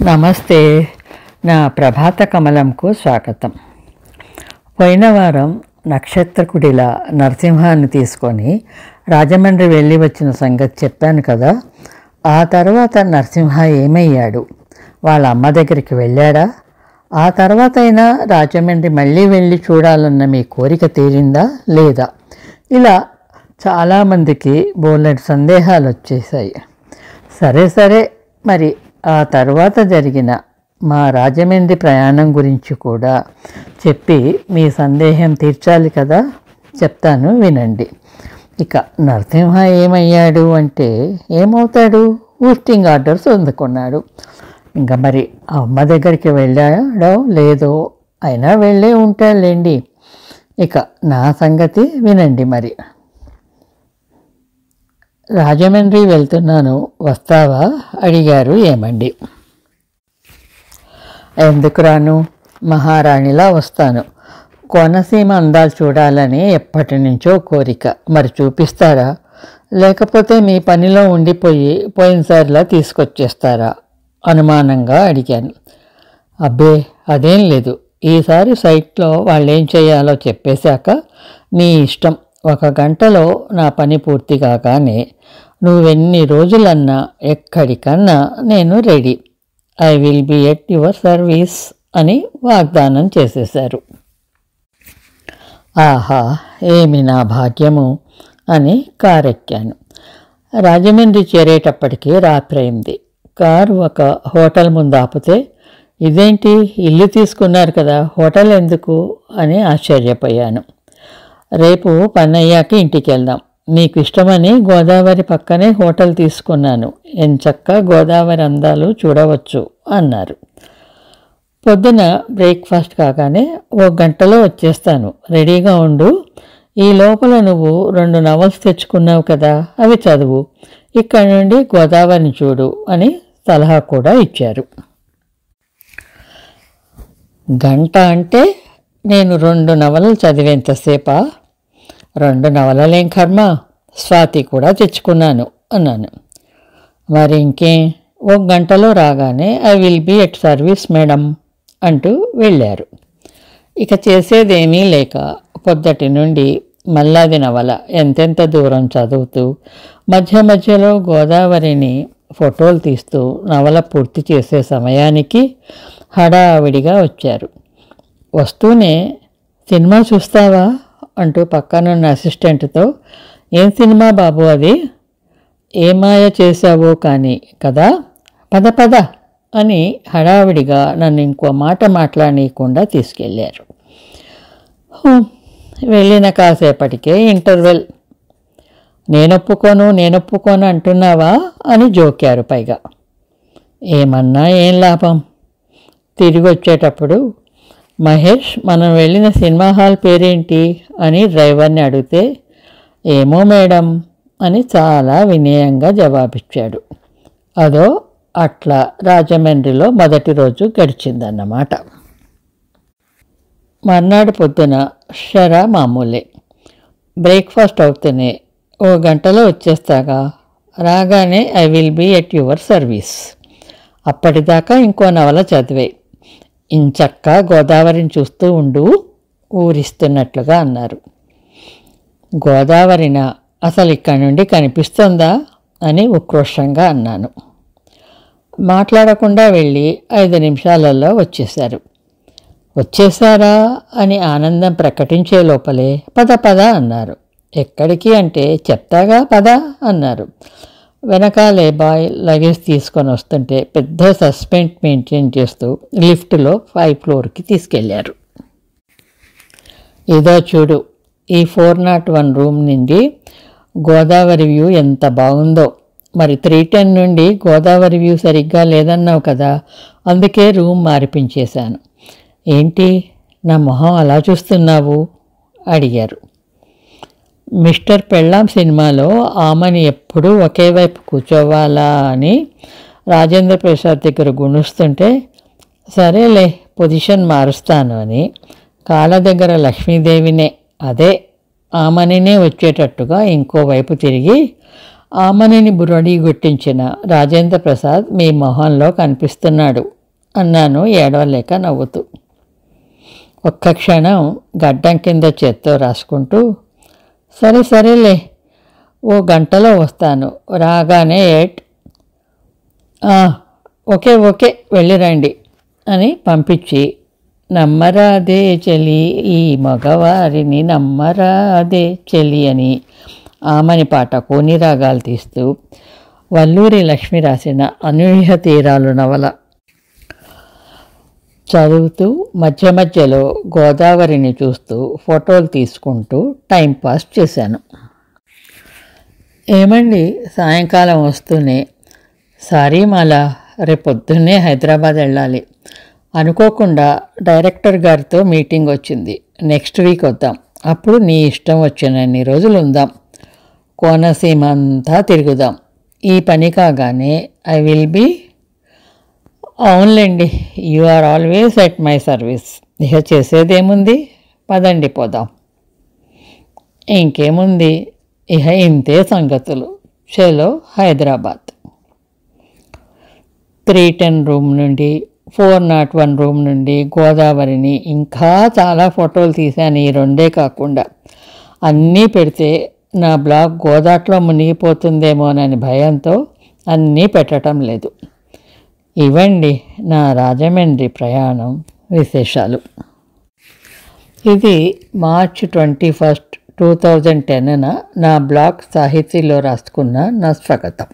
నమస్తే. నా ప్రభాత కమలంకు స్వాగతం. పోయిన వారం నక్షత్రకుడిలా నరసింహాన్ని తీసుకొని రాజమండ్రి వెళ్ళి వచ్చిన సంగతి చెప్పాను కదా. ఆ తర్వాత నరసింహ ఏమయ్యాడు? వాళ్ళ అమ్మ దగ్గరికి వెళ్ళాడా? ఆ తర్వాత అయినా రాజమండ్రి మళ్ళీ వెళ్ళి చూడాలన్న మీ కోరిక తీరిందా లేదా? ఇలా చాలామందికి బోలెడు సందేహాలు వచ్చేసాయి. సరే మరి ఆ తర్వాత జరిగిన మా రాజమండ్రి ప్రయాణం గురించి కూడా చెప్పి మీ సందేహం తీర్చాలి కదా. చెప్తాను, వినండి. ఇక నరసింహ ఏమయ్యాడు అంటే ఏమవుతాడు? పోస్టింగ్ ఆర్డర్స్ అందుకున్నాడు. ఇంకా మరి అమ్మ దగ్గరికి వెళ్ళాడో లేదో, అయినా వెళ్ళే ఉంటాడులేండి. ఇక నా సంగతి వినండి. మరి రాజమండ్రి వెళ్తున్నాను, వస్తావా అడిగారు. ఏమండి? ఎందుకు రాను, మహారాణిలా వస్తాను. కోనసీమ అందాలు చూడాలని ఎప్పటి నుంచో కోరిక. మరి చూపిస్తారా? లేకపోతే మీ పనిలో ఉండిపోయి పోయినసారిలా తీసుకొచ్చేస్తారా? అనుమానంగా అడిగాను. అబ్బే, అదేం లేదు. ఈసారి సైట్లో వాళ్ళు ఏం చేయాలో చెప్పేశాక నీ ఇష్టం. 1 గంటలో నా పని పూర్తి కాగానే నువ్వెన్ని రోజులన్నా ఎక్కడికన్నా నేను ready. I will be at your service అని వాగ్దానం చేసేశారు. ఆహా, ఏమి నా భాగ్యము అని కారెక్కాను. రాజమండ్రి చేరేటప్పటికీ రాత్రి అయింది. కారు ఒక హోటల్ ముందు ఆపితే, ఇదేంటి ఇల్లు తీసుకున్నారు కదా, హోటల్ ఎందుకు అని ఆశ్చర్యపోయాను. రేపు పని అయ్యాక ఇంటికి వెళ్దాం. నీకు ఇష్టమని గోదావరి పక్కనే హోటల్ తీసుకున్నాను. ఎంచక్కా గోదావరి అందాలు చూడవచ్చు అన్నారు. పొద్దున బ్రేక్ఫాస్ట్ కాగానే 1 గంటలో వచ్చేస్తాను, రెడీగా ఉండు. ఈ లోపల నువ్వు 2 నవల్స్ తెచ్చుకున్నావు కదా, అవి చదువు. ఇక్కడి నుండి గోదావరిని చూడు అని సలహా కూడా ఇచ్చారు. గంట అంటే నేను 2 నవలలు చదివేంతసేపా? 2 నవలలేం కర్మ, స్వాతి కూడా తెచ్చుకున్నాను అన్నాను. మరి ఇంకేం, 1 గంటలో రాగానే I will be at service madam అంటూ వెళ్ళారు. ఇక చేసేదేమీ లేక పొద్దటి నుండి మల్లాది నవల ఎంతెంత దూరం చదువుతూ మధ్యలో గోదావరిని ఫోటోలు తీస్తూ నవల పూర్తి చేసే సమయానికి హడావిడిగా వచ్చారు. వస్తూనే, సినిమా చూస్తావా అంటూ పక్కనున్న అసిస్టెంట్తో, ఏం సినిమా బాబు అది? ఏ మాయ చేశావో కానీ కదా, పద అని హడావిడిగా నన్ను ఇంకో మాట మాట్లాడనీయకుండా తీసుకెళ్ళారు. వెళ్ళిన కాసేపటికే ఇంటర్వెల్. నేనొప్పుకోను అంటున్నావా అని జోకారు. పైగా ఏమన్నా ఏం లాభం? తిరిగి వచ్చేటప్పుడు, మహేష్, మనం వెళ్ళిన సినిమా హాల్ పేరేంటి అని డ్రైవర్ని అడిగితే, ఏమో మేడం అని చాలా వినయంగా జవాబిచ్చాడు. అదో అట్లా రాజమండ్రిలో మొదటి రోజు గడిచిందన్నమాట. మర్నాడు పొద్దున మామూలే. బ్రేక్ఫాస్ట్ అవుతూనే, 1 గంటలో వచ్చేస్తాగా, రాగానే I will be at your service. అప్పటిదాకా ఇంకో నవల చదివే, ఇంచక్కా గోదావరిని చూస్తూ ఉండు ఊరిస్తున్నట్లుగా అన్నారు. గోదావరిన అసలు ఇక్కడి నుండి కనిపిస్తుందా అని ఉక్రోషంగా అన్నాను. మాట్లాడకుండా వెళ్ళి 5 నిమిషాలలో వచ్చేశారు. వచ్చేసారా అని ఆనందం ప్రకటించే లోపలే పద అన్నారు. ఎక్కడికి అంటే చెప్తాగా పద అన్నారు. వెనకాలే బాయ్ లగేజ్ తీసుకొని వస్తుంటే పెద్ద సస్పెండ్ మెయింటైన్ చేస్తూ లిఫ్ట్లో 5th ఫ్లోర్కి తీసుకెళ్లారు. ఇదో చూడు, ఈ 401 రూమ్ నుండి గోదావరి వ్యూ ఎంత బాగుందో. మరి 310 నుండి గోదావరి వ్యూ సరిగ్గా లేదన్నావు కదా, అందుకే రూమ్ మార్పించేశాను. ఏంటి నా మొహం అలా చూస్తున్నావు అడిగారు. మిస్టర్ పెళ్ళాం సినిమాలో ఆమెని ఎప్పుడూ ఒకే వైపు కూర్చోవాలా అని రాజేంద్ర ప్రసాద్ దగ్గర గుణుస్తుంటే, సరేలే పొజిషన్ మారుస్తాను అని కాళ్ళ దగ్గర లక్ష్మీదేవినే, అదే ఆమెనినే వచ్చేటట్టుగా ఇంకోవైపు తిరిగి ఆమెని బురడీ గుట్టించిన రాజేంద్ర ప్రసాద్ మీ మొహంలో కనిపిస్తున్నాడు అన్నాను ఏడవలేక నవ్వుతూ. ఒక్క క్షణం గడ్డం కింద చేత్తో రాసుకుంటూ, సరే సరేలే, ఓ గంటలో వస్తాను, రాగానే ఓకే ఓకే వెళ్ళిరండి అని పంపించి, నమ్మరాదే చెలి ఈ మగవారిని నమ్మరాదే చెలి అని ఆమని పాట కోని రాగాలు తీస్తూ వల్లూరి లక్ష్మి రాసిన అనూహ్య తీరాలు నవల చదువుతూ మధ్య మధ్యలో గోదావరిని చూస్తూ ఫోటోలు తీసుకుంటూ టైంపాస్ చేశాను. ఏమండి, సాయంకాలం వస్తూనే, సారీ మాలా, రేపొద్దున్నే హైదరాబాద్ వెళ్ళాలి, అనుకోకుండా డైరెక్టర్ గారితో మీటింగ్ వచ్చింది, నెక్స్ట్ వీక్ వద్దాం, అప్పుడు నీ ఇష్టం వచ్చినన్ని రోజులు ఉందాం, కోనసీమ అంతా తిరుగుదాం, ఈ పని కాగానే ఐ విల్ బీ. అవునులేండి, you are always at my service, ఇక చేసేదేముంది, పదండి పోదాం. ఇంకేముంది, ఇక ఇంతే సంగతులు, చలో హైదరాబాద్. 310 రూమ్ నుండి 401 రూమ్ నుండి గోదావరిని ఇంకా చాలా ఫోటోలు తీశాను. ఈ రెండే కాకుండా అన్నీ పెడితే నా బ్లాగ్ గోదాట్లో మునిగిపోతుందేమోనని భయంతో అన్నీ పెట్టడం లేదు. ఇవండి నా రాజమండ్రి ప్రయాణం విశేషాలు. ఇది మార్చ్ 21, 2010న నా బ్లాగ్ సాహితీలో రాసుకున్న నా స్వాగతం.